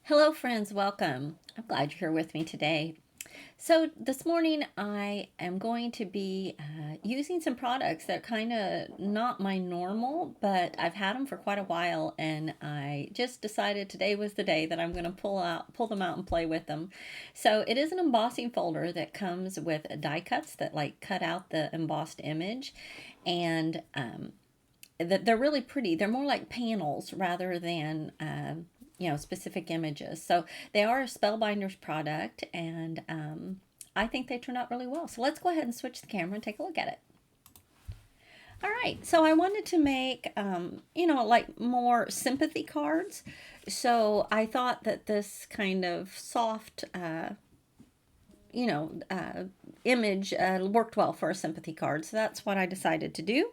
Hello friends, welcome. I'm glad you're here with me today. So this morning I am going to be using some products that are kind of not my normal, but I've had them for quite a while and I just decided today was the day that I'm going to pull them out and play with them. So it is an embossing folder that comes with die cuts that like cut out the embossed image, and they're really pretty. They're more like panels rather than specific images. So they are a Spellbinders product, and I think they turn out really well. So let's go ahead and switch the camera and take a look at it. All right, so I wanted to make, like more sympathy cards. So I thought that this kind of soft, you know, uh, image worked well for a sympathy card. So that's what I decided to do.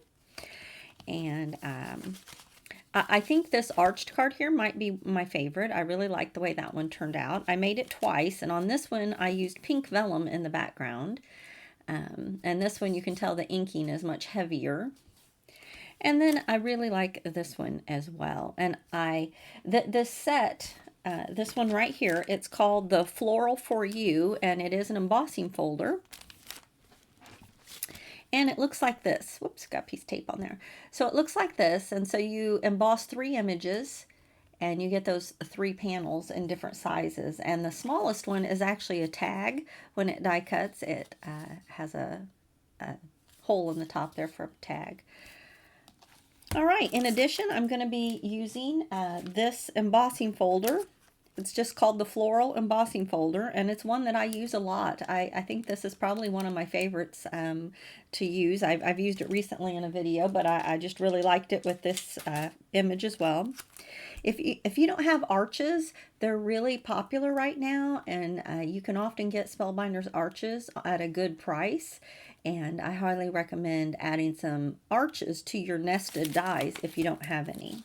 And I think this arched card here might be my favorite. I really like the way that one turned out. I made it twice, and on this one I used pink vellum in the background. And this one you can tell the inking is much heavier. And then I really like this one as well. And this set, this one right here, it's called the Floral for You, and it is an embossing folder. And it looks like this. Whoops, got a piece of tape on there. So it looks like this, and so you emboss 3 images, and you get those 3 panels in different sizes. And the smallest one is actually a tag. When it die cuts, it has a hole in the top there for a tag. All right, in addition, I'm going to be using this embossing folder. It's just called the Floral Embossing Folder, and it's one that I use a lot. I think this is probably one of my favorites to use. I've used it recently in a video, but I just really liked it with this image as well. If you don't have arches, they're really popular right now, and you can often get Spellbinders arches at a good price. And I highly recommend adding some arches to your nested dies if you don't have any.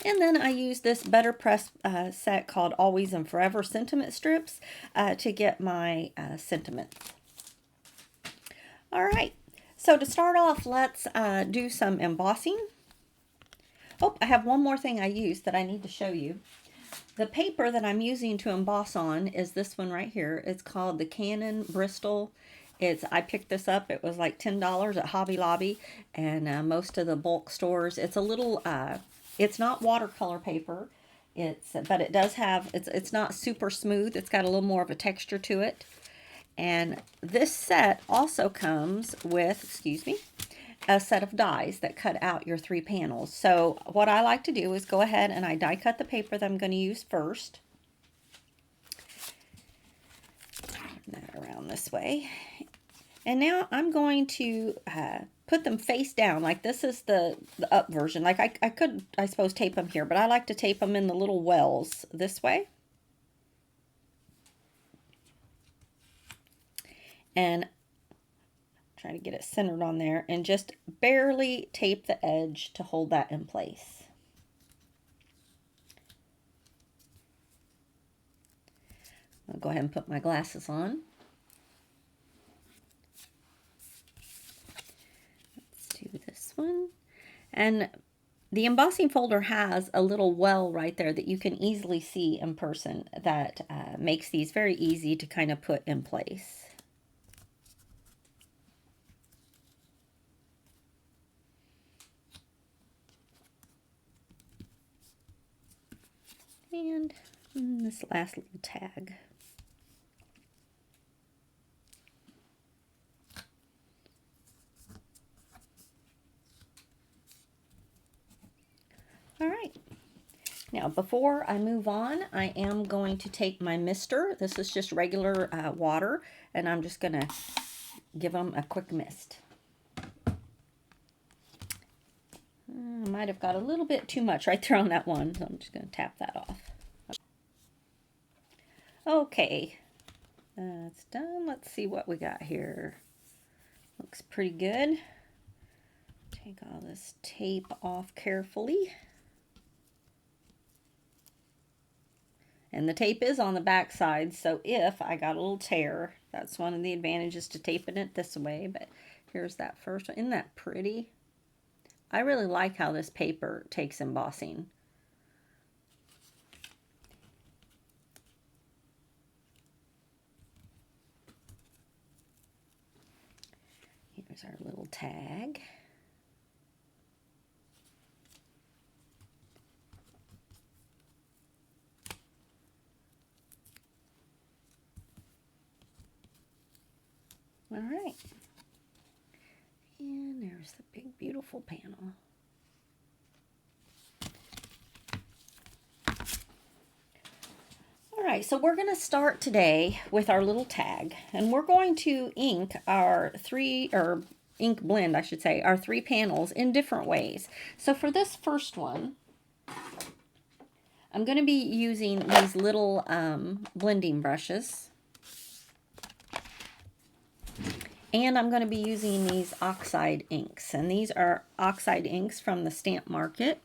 And then I use this Better Press set called Always and Forever sentiment strips to get my sentiments. All right, so to start off, let's do some embossing. Oh, I have one more thing I used that I need to show you. The paper that I'm using to emboss on is this one right here. It's called the Canon Bristol. I picked this up. It was like $10 at Hobby Lobby and most of the bulk stores. It's a little, it's not watercolor paper. But it does have, it's not super smooth. It's got a little more of a texture to it. And this set also comes with, excuse me, a set of dies that cut out your 3 panels. So what I like to do is go ahead and I die cut the paper that I'm going to use first. Turn that around this way. And now I'm going to put them face down. Like this is the up version. Like I could, I suppose, tape them here, but I like to tape them in the little wells this way. And try to get it centered on there and just barely tape the edge to hold that in place. I'll go ahead and put my glasses on. Let's do this one. And the embossing folder has a little well right there that you can easily see in person that makes these very easy to kind of put in place. And this last little tag. All right. Now, before I move on, I am going to take my mister. This is just regular water, and I'm just going to give them a quick mist. I might have got a little bit too much right there on that one, so I'm just going to tap that off. Okay, that's done. Let's see what we got here. Looks pretty good. Take all this tape off carefully. And the tape is on the back side, so if I got a little tear, that's one of the advantages to taping it this way. But here's that first one. Isn't that pretty? I really like how this paper takes embossing. There's our little tag. All right. And there's the big, beautiful panel. All right, so we're going to start today with our little tag, and we're going to ink our ink blend, I should say, our 3 panels in different ways. So for this first one, I'm going to be using these little blending brushes. And I'm going to be using these oxide inks. And these are oxide inks from the Stamp Market.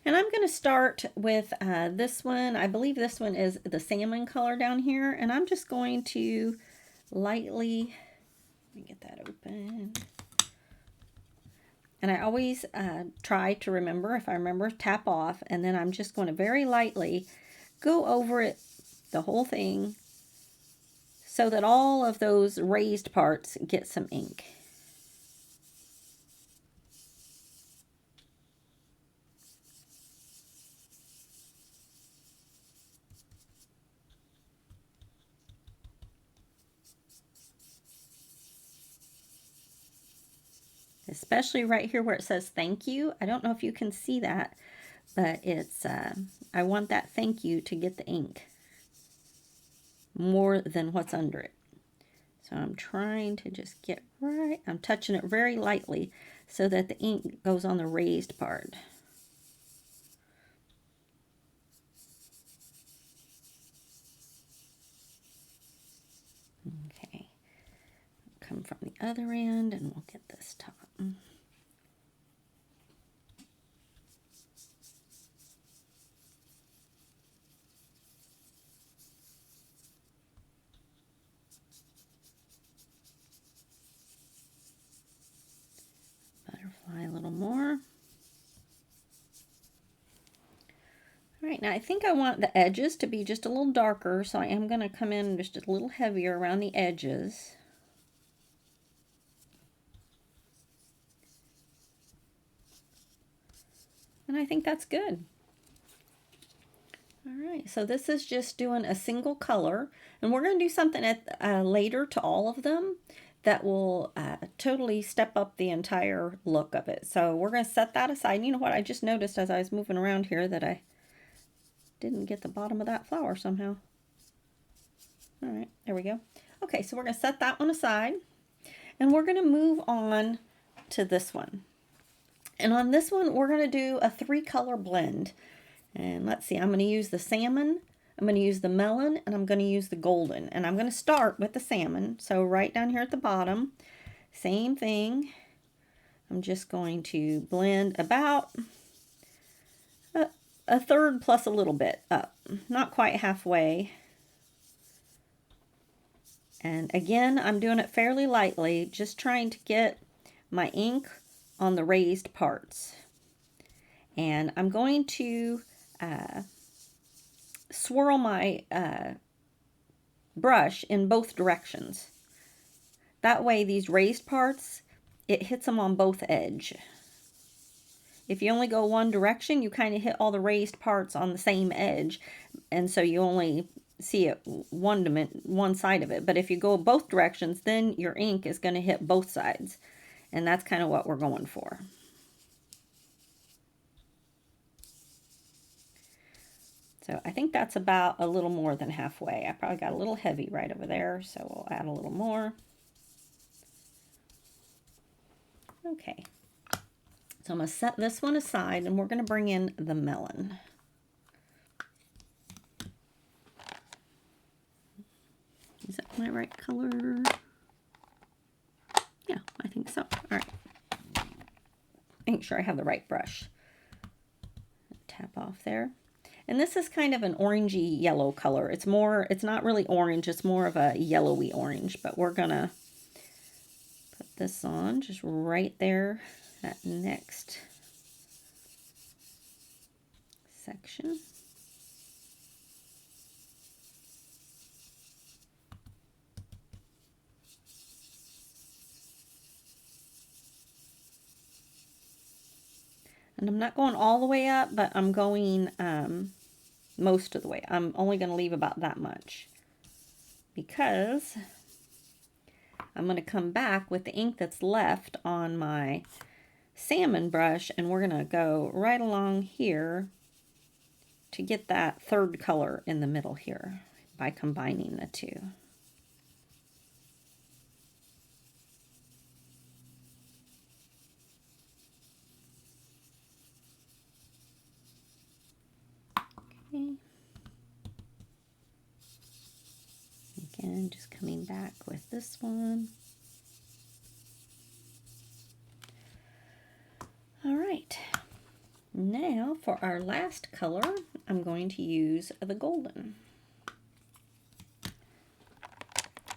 And I'm going to start with this one. I believe this one is the salmon color down here. And I'm just going to lightly, let me get that open. And I always try to remember, if I remember, tap off. And then I'm just going to very lightly go over it, the whole thing, so that all of those raised parts get some ink. Especially right here where it says thank you. I don't know if you can see that, but it's, I want that thank you to get the ink more than what's under it. So I'm trying to just get right, I'm touching it very lightly so that the ink goes on the raised part. Okay, come from the other end and we'll get this top. Butterfly a little more. All right, now I think I want the edges to be just a little darker, so I am going to come in just a little heavier around the edges. And I think that's good. All right, so this is just doing a single color, and we're going to do something at later to all of them that will totally step up the entire look of it. So we're going to set that aside. You know what, I just noticed as I was moving around here that I didn't get the bottom of that flower somehow. All right, there we go. Okay, so we're going to set that one aside, and we're going to move on to this one. And on this one, we're going to do a 3-color blend. And let's see, I'm going to use the salmon, I'm going to use the melon, and I'm going to use the golden. And I'm going to start with the salmon. So right down here at the bottom, same thing. I'm just going to blend about a third plus a little bit up, not quite halfway. And again, I'm doing it fairly lightly, just trying to get my ink on the raised parts. And I'm going to swirl my brush in both directions. That way these raised parts, it hits them on both edges. If you only go one direction, you kind of hit all the raised parts on the same edge, and so you only see it one side of it. But if you go both directions, then your ink is going to hit both sides, and that's kind of what we're going for. So I think that's about a little more than halfway. I probably got a little heavy right over there, so we'll add a little more. Okay. So I'm going to set this one aside, and we're going to bring in the melon. Is that my right color? Yeah, I think so. All right. Make sure I have the right brush. Tap off there. And this is kind of an orangey yellow color. It's not really orange, it's more of a yellowy orange, but we're going to put this on just right there. That next section. And I'm not going all the way up, but I'm going most of the way. I'm only going to leave about that much because I'm going to come back with the ink that's left on my salmon brush, and we're going to go right along here to get that third color in the middle here by combining the two. Okay. Again, just coming back with this one. All right. Now for our last color, I'm going to use the golden.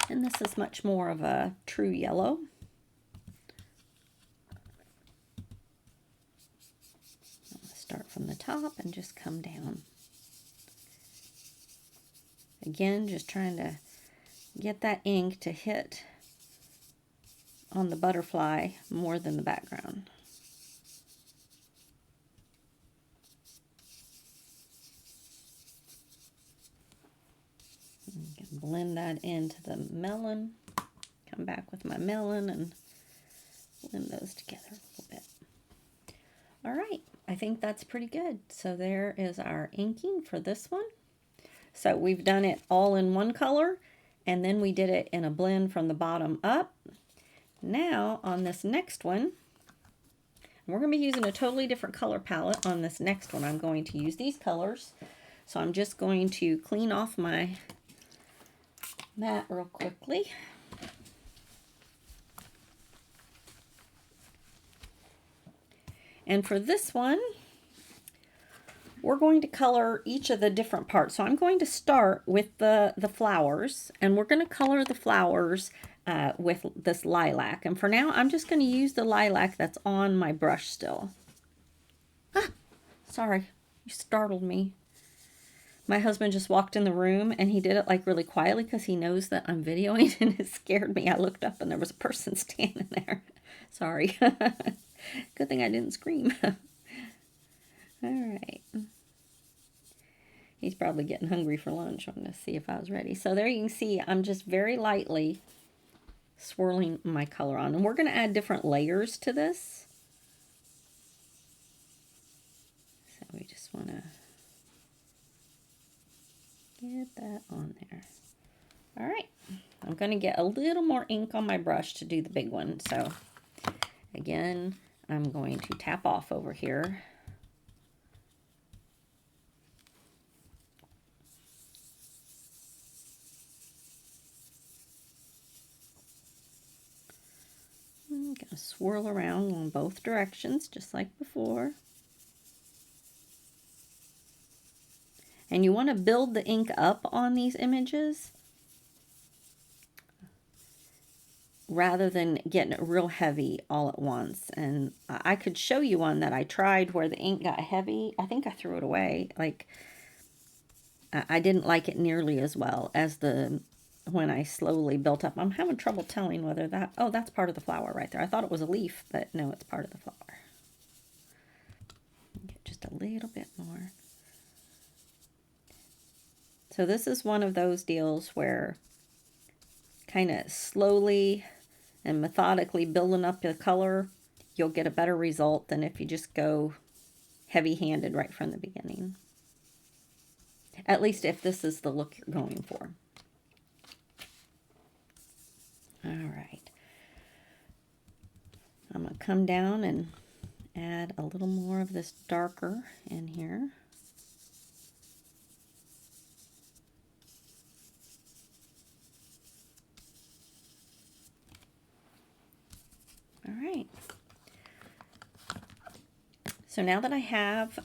And this is much more of a true yellow. I'll start from the top and just come down. Again, just trying to get that ink to hit on the butterfly more than the background. Blend that into the melon. Come back with my melon and blend those together a little bit. All right, I think that's pretty good. So there is our inking for this one. So we've done it all in one color, and then we did it in a blend from the bottom up. Now on this next one, we're going to be using a totally different color palette on this next one. I'm going to use these colors. So I'm just going to clean off my mat real quickly. And for this one, we're going to color each of the different parts. So I'm going to start with the flowers, and we're going to color the flowers with this lilac. And for now, I'm just going to use the lilac that's on my brush still. Ah, sorry, you startled me. My husband just walked in the room, and he did it like really quietly because he knows that I'm videoing, and it scared me. I looked up and there was a person standing there. Sorry. Good thing I didn't scream. All right. He's probably getting hungry for lunch. I'm going to see if I was ready. So there you can see I'm just very lightly swirling my color on. And we're going to add different layers to this. So we just want to get that on there. All right. I'm going to get a little more ink on my brush to do the big one. So again, I'm going to tap off over here. I'm going to swirl around in both directions, just like before. And you want to build the ink up on these images rather than getting it real heavy all at once. And I could show you one that I tried where the ink got heavy. I think I threw it away. Like, I didn't like it nearly as well as when I slowly built up. I'm having trouble telling whether that, oh, that's part of the flower right there. I thought it was a leaf, but no, it's part of the flower. Get just a little bit more. So this is one of those deals where kind of slowly and methodically building up the color, you'll get a better result than if you just go heavy-handed right from the beginning. At least if this is the look you're going for. All right. I'm going to come down and add a little more of this darker in here. All right. So now that I have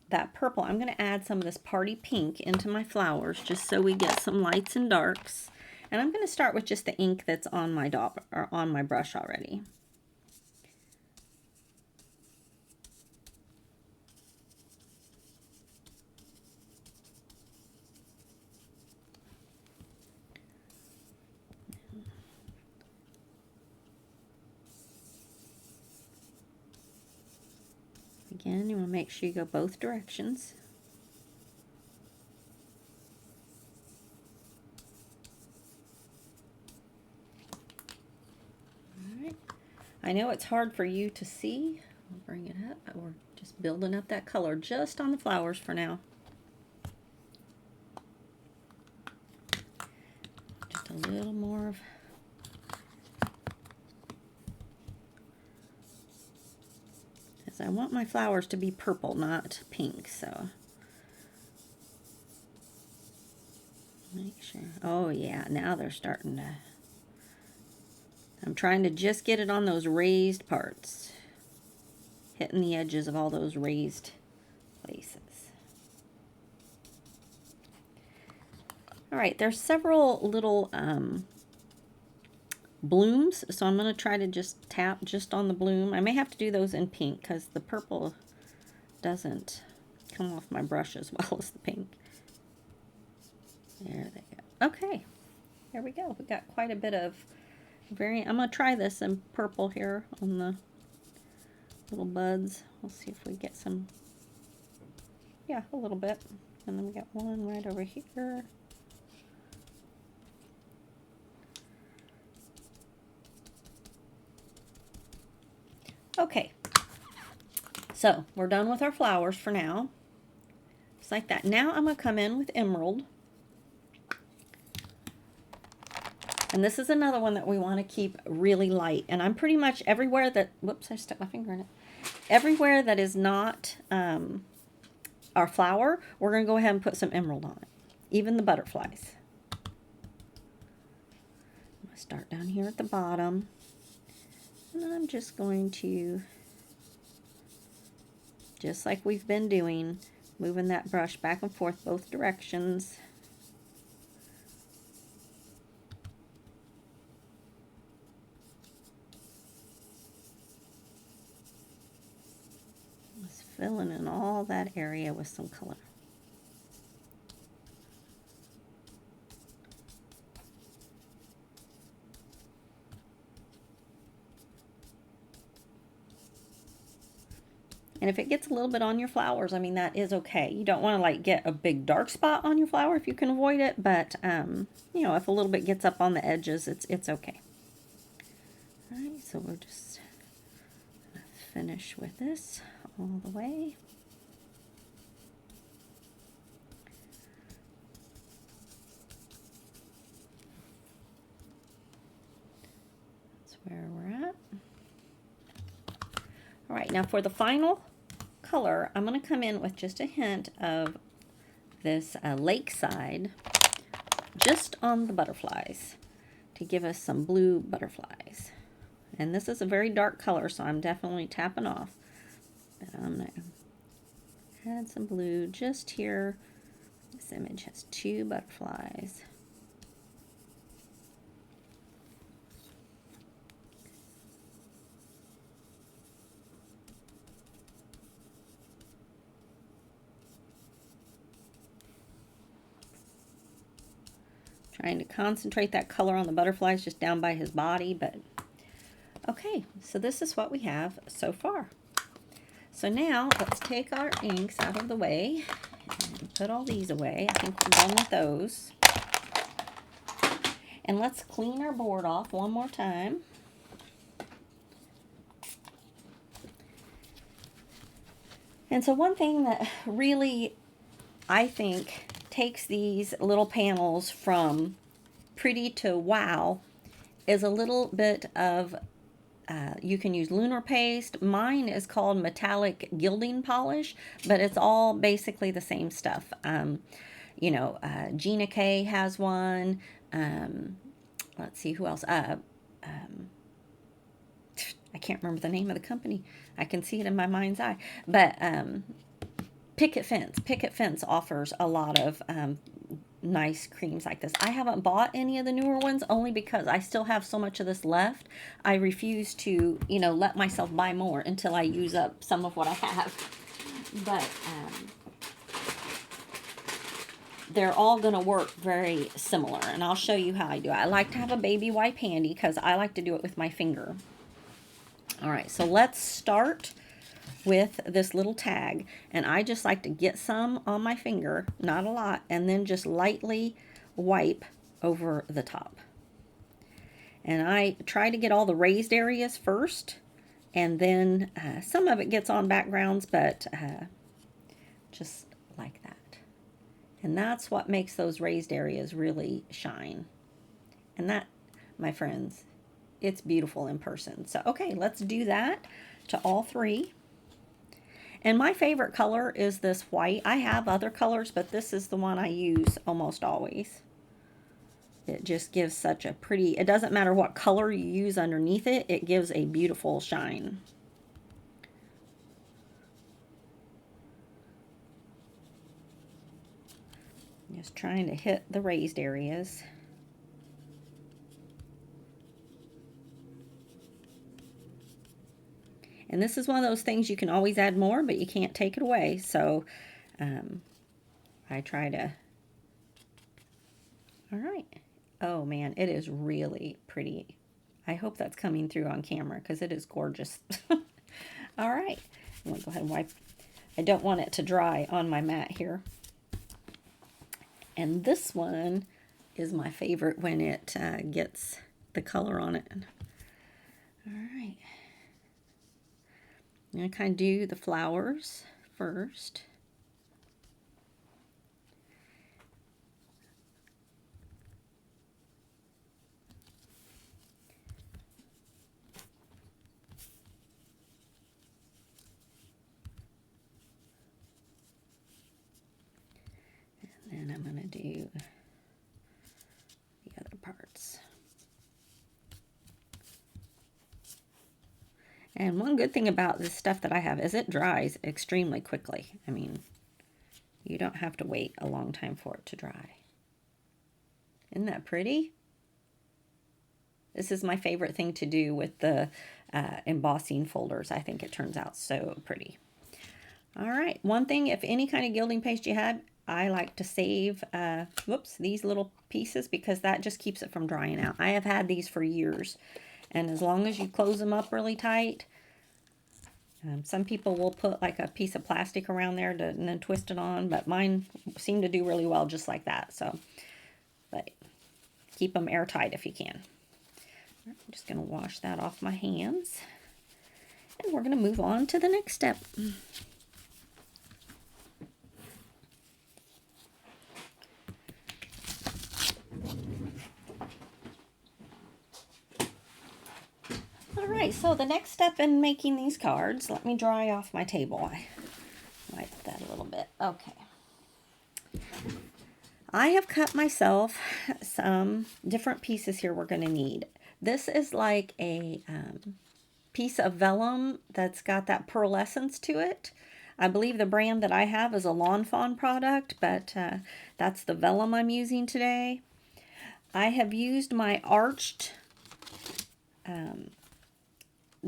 that purple, I'm going to add some of this party pink into my flowers just so we get some lights and darks. And I'm going to start with just the ink that's on my on my brush already. Again, you want to make sure you go both directions. All right. I know it's hard for you to see. I'll bring it up. We're just building up that color just on the flowers for now. Just a little more of I want my flowers to be purple, not pink, so make sure. Oh yeah, now they're starting to, I'm trying to just get it on those raised parts, hitting the edges of all those raised places. All right, there's several little blooms, so I'm going to try to just tap just on the bloom. I may have to do those in pink because the purple doesn't come off my brush as well as the pink. There they go. Okay, there we go. We got quite a bit of variant. I'm going to try this in purple here on the little buds. We'll see if we get some, yeah, a little bit. And then we got one right over here. Okay, so we're done with our flowers for now. Just like that. Now I'm going to come in with emerald. And this is another one that we want to keep really light. And I'm pretty much everywhere that, whoops, I stuck my finger in it. Everywhere that is not our flower, we're going to go ahead and put some emerald on it. Even the butterflies. I'm going to start down here at the bottom. And I'm just going to, just like we've been doing, moving that brush back and forth both directions. Just filling in all that area with some color. And if it gets a little bit on your flowers, I mean, that is okay. You don't want to like get a big dark spot on your flower if you can avoid it, but you know, if a little bit gets up on the edges, it's okay. All right, so we're just gonna finish with this all the way. That's where we're at. All right, now for the final color, I'm going to come in with just a hint of this lakeside just on the butterflies to give us some blue butterflies. And this is a very dark color, so I'm definitely tapping off. But I'm going to add some blue just here. This image has 2 butterflies. Trying to concentrate that color on the butterflies just down by his body, but okay, so this is what we have so far. So now let's take our inks out of the way and put all these away. I think we're done with those. And let's clean our board off one more time. And so one thing that really, I think, takes these little panels from pretty to wow is a little bit of, you can use lunar paste. Mine is called metallic gilding polish, but it's all basically the same stuff. You know, Gina K has one. Let's see who else. I can't remember the name of the company. I can see it in my mind's eye. But Picket Fence offers a lot of nice creams like this. I haven't bought any of the newer ones only because I still have so much of this left. I refuse to, you know, let myself buy more until I use up some of what I have. But they're all going to work very similar, and I'll show you how I do it. I like to have a baby wipe handy because I like to do it with my finger. All right, so let's start with this little tag, and I just like to get some on my finger, not a lot, and then just lightly wipe over the top. And I try to get all the raised areas first, and then some of it gets on backgrounds, but just like that. And that's what makes those raised areas really shine. And that, my friends, it's beautiful in person. So, okay, let's do that to all three. And my favorite color is this white. I have other colors, but this is the one I use almost always. It just gives such a pretty, it doesn't matter what color you use underneath it, it gives a beautiful shine. Just trying to hit the raised areas. And this is one of those things you can always add more, but you can't take it away. So I try to, all right. Oh man, it is really pretty. I hope that's coming through on camera because it is gorgeous. All right, I'm gonna go ahead and wipe. I don't want it to dry on my mat here. And this one is my favorite when it gets the color on it. All right. I'm going to kind of do the flowers first. And then I'm going to do the other parts. And one good thing about this stuff that I have is it dries extremely quickly. I mean, you don't have to wait a long time for it to dry. Isn't that pretty? This is my favorite thing to do with the embossing folders. I think it turns out so pretty. All right, one thing, if any kind of gilding paste you have, I like to save, these little pieces because that just keeps it from drying out. I have had these for years. And as long as you close them up really tight, some people will put like a piece of plastic around there and then twist it on, but mine seem to do really well just like that. So, but keep them airtight if you can. I'm just going to wash that off my hands. And we're going to move on to the next step. Alright, so the next step in making these cards, let me dry off my table. I wiped that a little bit. Okay. I have cut myself some different pieces here we're going to need. This is like a piece of vellum that's got that pearlescence to it. I believe the brand that I have is a Lawn Fawn product, but that's the vellum I'm using today. I have used my arched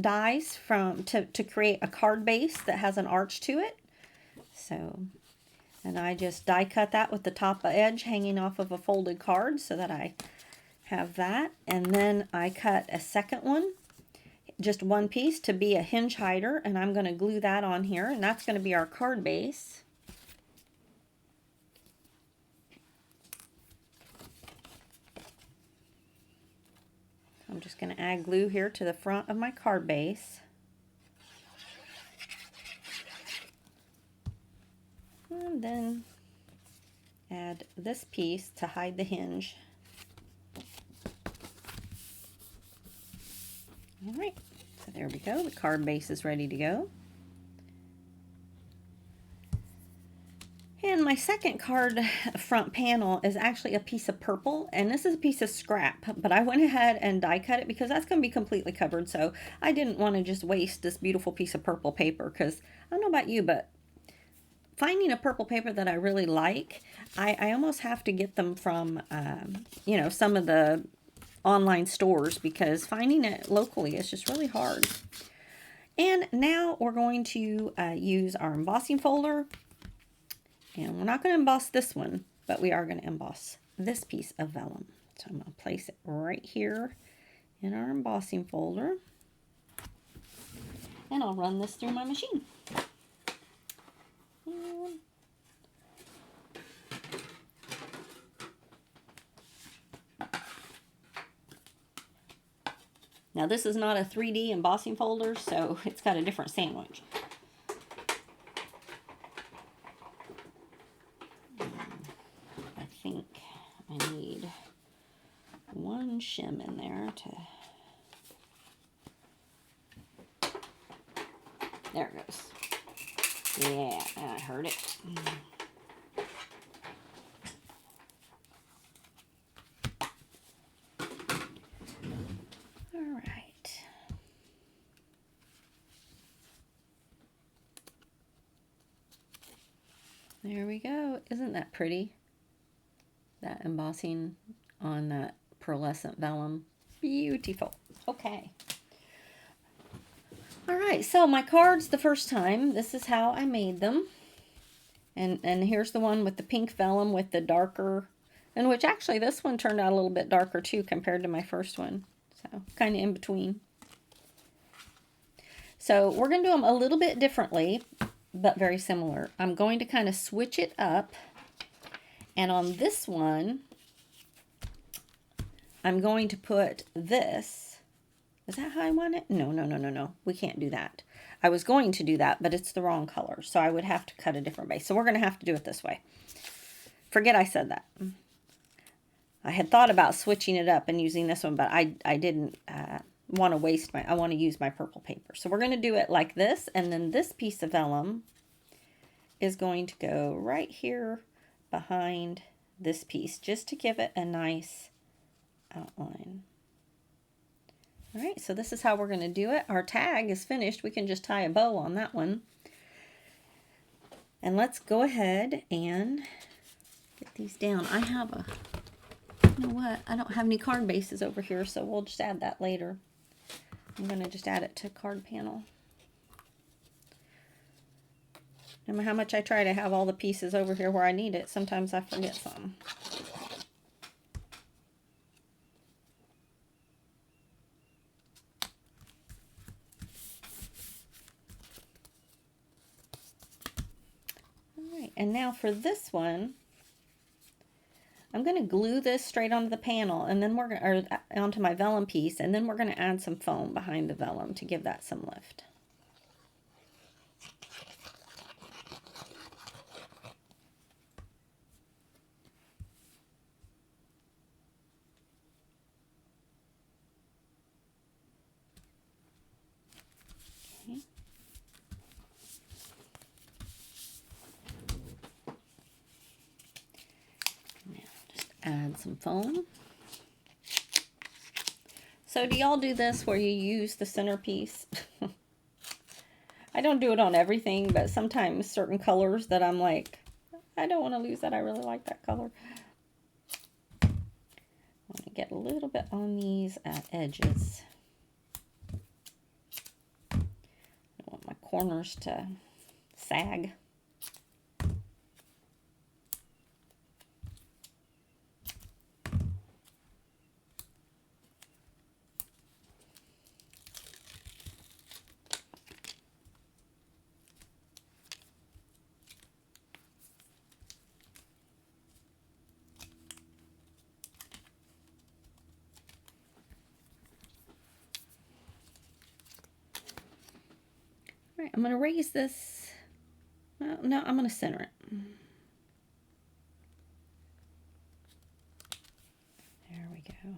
dies to create a card base that has an arch to it. So, and I just die cut that with the top edge hanging off of a folded card so that I have that. And then I cut a second one, just one piece to be a hinge hider, and I'm going to glue that on here, and that's going to be our card base. I'm just going to add glue here to the front of my card base. And then add this piece to hide the hinge. All right, so there we go. The card base is ready to go. And my second card front panel is actually a piece of purple, and this is a piece of scrap, but I went ahead and die cut it because that's going to be completely covered, so I didn't want to just waste this beautiful piece of purple paper because I don't know about you, but finding a purple paper that I really like, I almost have to get them from, you know, some of the online stores because finding it locally is just really hard. And now we're going to use our embossing folder. And we're not going to emboss this one, but we are going to emboss this piece of vellum. So I'm going to place it right here in our embossing folder. And I'll run this through my machine. Now this is not a 3D embossing folder, so it's got a different sandwich. I think I need one shim in there to... There it goes. Yeah, I heard it. All right. There we go. Isn't that pretty? That embossing on that pearlescent vellum. Beautiful. Okay. All right, so my cards the first time, this is how I made them. And here's the one with the pink vellum with the darker, and which actually this one turned out a little bit darker too compared to my first one. So kind of in between. So we're going to do them a little bit differently, but very similar. I'm going to kind of switch it up. And on this one, I'm going to put this. Is that how I want it? No. We can't do that. I was going to do that, but it's the wrong color. So I would have to cut a different base. So we're going to have to do it this way. Forget I said that. I had thought about switching it up and using this one, but I didn't want to waste I want to use my purple paper. So we're going to do it like this. And then this piece of vellum is going to go right here behind this piece, just to give it a nice outline. All right, so this is how we're going to do it. Our tag is finished. We can just tie a bow on that one. And let's go ahead and get these down. I have a, you know what? I don't have any card bases over here, so we'll just add that later. I'm going to just add it to card panel. No matter how much I try to have all the pieces over here where I need it, sometimes I forget some. And now for this one, I'm going to glue this straight onto the panel, and then we're going, or onto my vellum piece, and then we're going to add some foam behind the vellum to give that some lift. Okay. Add some foam. So do y'all do this where you use the centerpiece? I don't do it on everything, but sometimes certain colors that I'm like, I don't want to lose that. I really like that color. I want to get a little bit on these edges. I want my corners to sag. All right, I'm going to raise this. Well, no, I'm going to center it. There we go.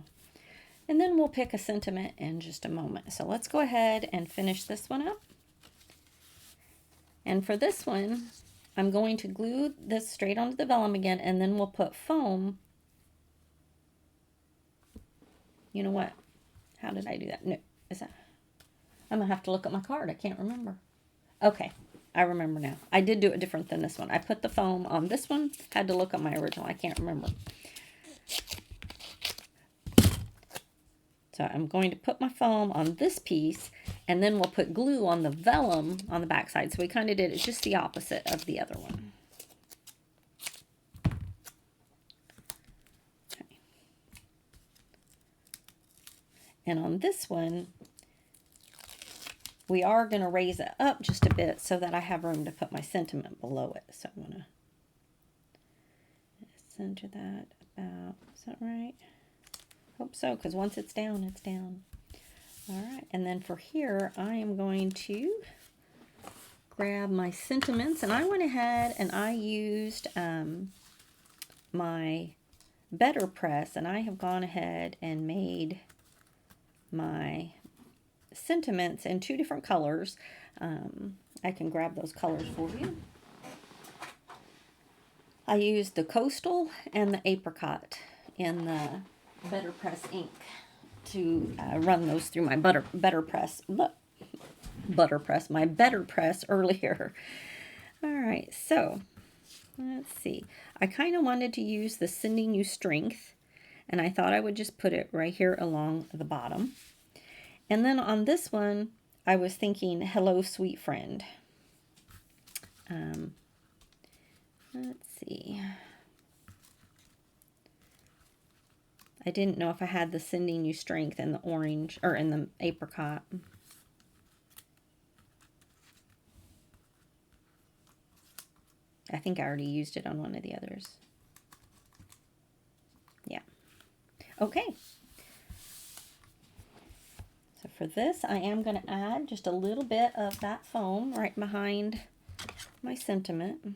And then we'll pick a sentiment in just a moment. So let's go ahead and finish this one up. And for this one, I'm going to glue this straight onto the vellum again, and then we'll put foam. You know what? How did I do that? No, is that? I'm going to have to look at my card. I can't remember. Okay, I remember now. I did do it different than this one. I put the foam on this one. Had to look at my original. I can't remember. So I'm going to put my foam on this piece, and then we'll put glue on the vellum on the back side. So we kind of did it just the opposite of the other one. Okay. And on this one, we are going to raise it up just a bit so that I have room to put my sentiment below it. So I'm going to center that about, is that right? Hope so, because once it's down, it's down. All right, and then for here, I am going to grab my sentiments, and I went ahead and I used my Better Press, and I have gone ahead and made my sentiments in 2 different colors. I can grab those colors for you. I used the Coastal and the Apricot in the Better Press ink to run those through my Better Press earlier. All right, so let's see. I kind of wanted to use the Sending You Strength, and I thought I would just put it right here along the bottom. And then on this one, I was thinking, Hello, Sweet Friend. Let's see. I didn't know if I had the Sending You Strength in the orange, or in the apricot. I think I already used it on one of the others. Yeah. Okay. So for this, I am going to add just a little bit of that foam right behind my sentiment.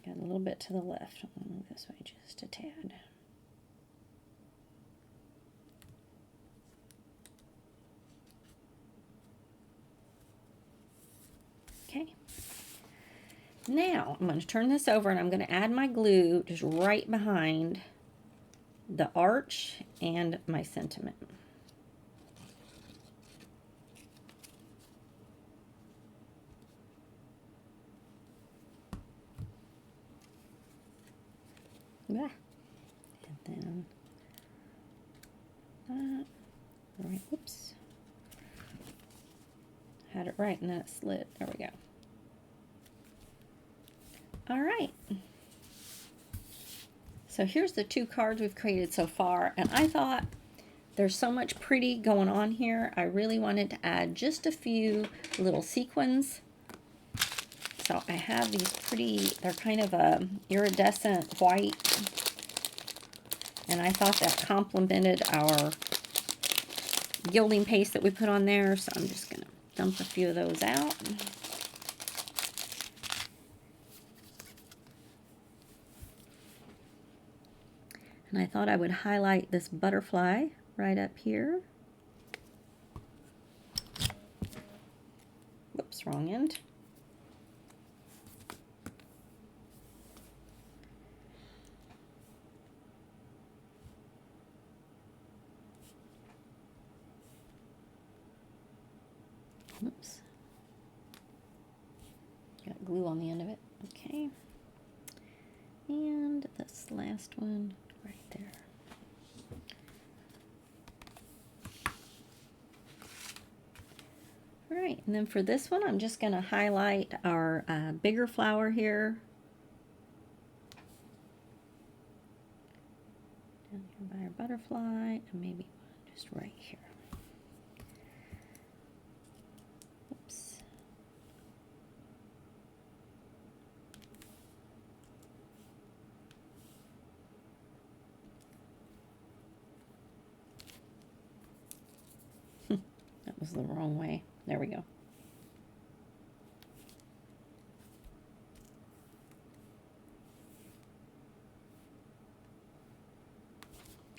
Got a little bit to the left. I'll move this way just a tad. Okay. Now I'm going to turn this over and I'm going to add my glue just right behind the arch and my sentiment. Yeah. And then right, whoops. Had it right and then it slid. There we go. All right. So here's the 2 cards we've created so far, and I thought there's so much pretty going on here. I really wanted to add just a few little sequins. So I have these pretty, they're kind of a iridescent white, and I thought that complemented our gilding paste that we put on there, so I'm just going to dump a few of those out. And I thought I would highlight this butterfly right up here. Whoops, wrong end. Oops. Got glue on the end of it. Okay. And this last one right there. All right, and then for this one, I'm just going to highlight our bigger flower here. Down here by our butterfly, and maybe just right here. Oops. That was the wrong way. There we go.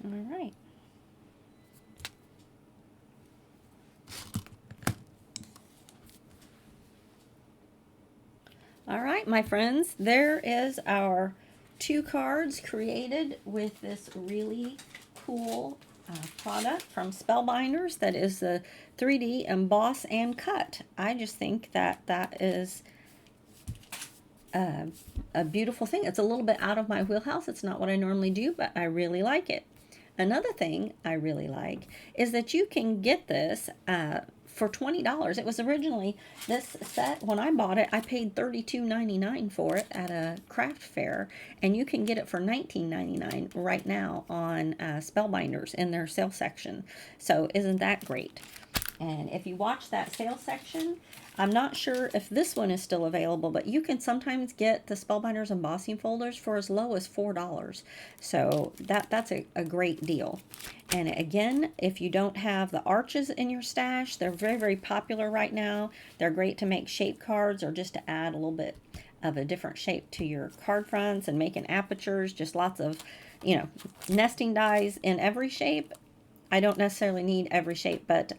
All right. All right, my friends, there is our 2 cards created with this really cool product from Spellbinders that is the 3D Emboss and Cut. I just think that that is a beautiful thing. It's a little bit out of my wheelhouse. It's not what I normally do, but I really like it. another thing I really like is that you can get this for $20. It was originally, this set, when I bought it, I paid $32.99 for it at a craft fair, and you can get it for $19.99 right now on Spellbinders in their sale section. So isn't that great? And if you watch that sale section, I'm not sure if this one is still available, but you can sometimes get the Spellbinders embossing folders for as low as $4. So that's a great deal. And again, if you don't have the arches in your stash, they're very, very popular right now. They're great to make shape cards or just to add a little bit of a different shape to your card fronts and making apertures, just lots of, you know, nesting dies in every shape. I don't necessarily need every shape, but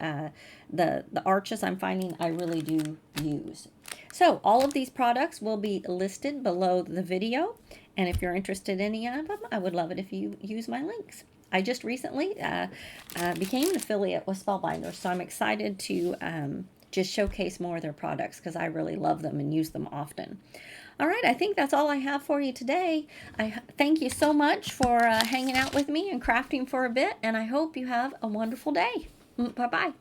the arches I'm finding I really do use. So all of these products will be listed below the video, and if you're interested in any of them, I would love it if you use my links. I just recently became an affiliate with Spellbinders, so I'm excited to just showcase more of their products because I really love them and use them often. All right, I think that's all I have for you today. I thank you so much for hanging out with me and crafting for a bit, and I hope you have a wonderful day. Bye-bye.